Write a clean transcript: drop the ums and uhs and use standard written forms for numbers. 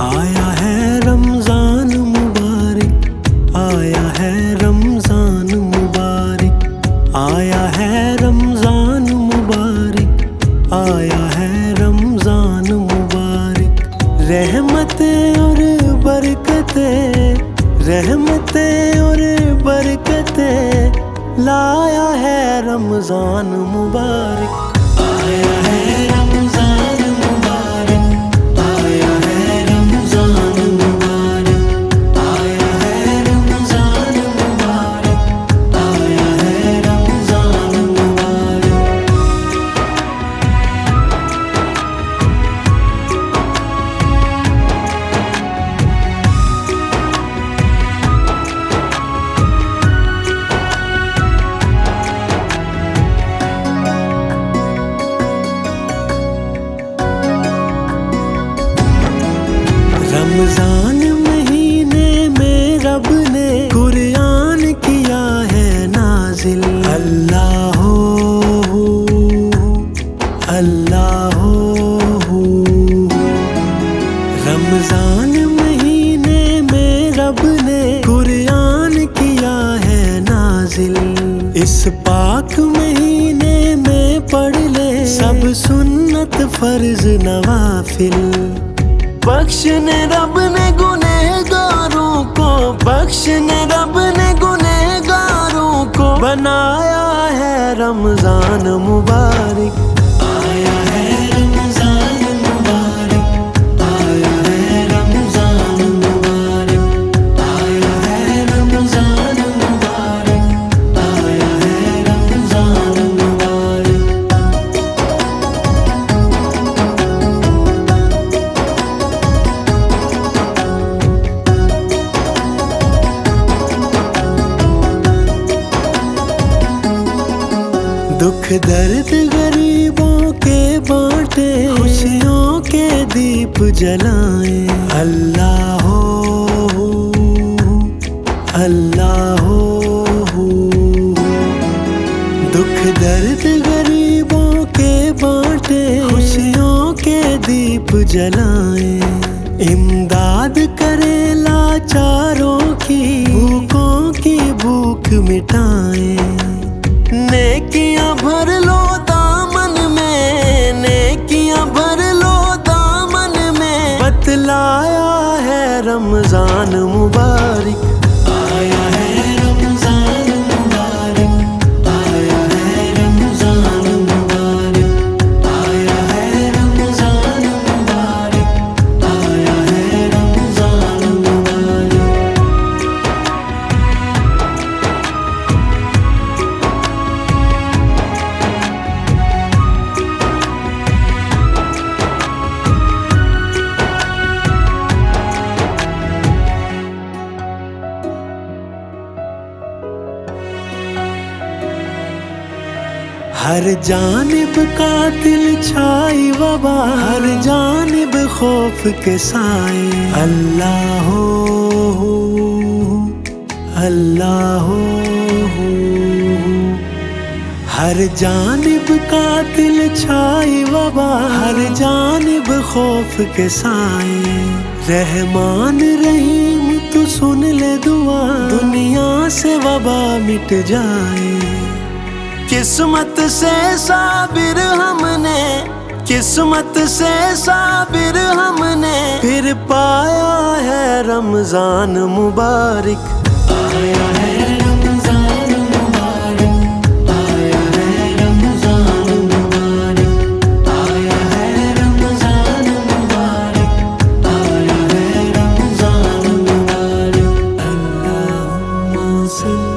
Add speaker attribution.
Speaker 1: आया है रमजान मुबारक, आया है रमजान मुबारक, आया है रमजान मुबारक, आया है रमजान मुबारक। रहमतें और बरकतें, रहमतें और बरकतें लाया है रमजान मुबारक। आया है रमजान मुबारक, आया है रमजान मुबारक, आया है रमजान मुबारक, आया है रमजान मुबारक। रमजान महीने में रब ने कुरान किया है नाजिल। अल्लाह हो, अल्लाह हो। रमजान महीने में रब ने कुरान किया है नाजिल। इस पाक महीने में पढ़ ले सब सुन्नत फर्ज नवाफिल। बख्शने रब ने गुनहगारों को, बख्शने रब ने गुनहगारों को, बनाया है रमजान मुबारक। आया है रमजान मुबारक, आया है रमजान मुबारक, आया है रमजान मुबारक, आया है रमजान मुबारक। दुख दर्द गरीबों के बांटे, खुशियों के दीप जलाए। अल्लाह हो, अल्लाह हो। दुख दर्द गरीबों के बांटे, खुशियों के दीप जलाए। इमदाद करे लाचारों की, भूखों की भूख मिटाए। नेकियां भर लो दामन में, नेकियां भर लो दामन में, बतलाया है रमजान मुबारक। आया है रमजान मुबारक, आया है रमजान मुबारक, आया है रमजान मुबारक, आया है रमजान मुबारक। हर जानिब कातिल छाई वबा, हर जानिब खौफ के साए। अल्लाह हो, अल्लाह हो। हर जानिब कातिल छाई वबा, हर जानिब खौफ के साए। रहमान रहीम तू सुन ले दुआ, दुनिया से वबा मिट जाए। किस्मत से साबिर हमने, किस्मत से साबिर हमने, फिर पाया है रमजान मुबारक। आया है रमजान मुबारक, आया है रमजान मुबारक, आया है रमजान मुबारक, आया है रमजान मुबारक। अल्लाहुम्मा सल्ली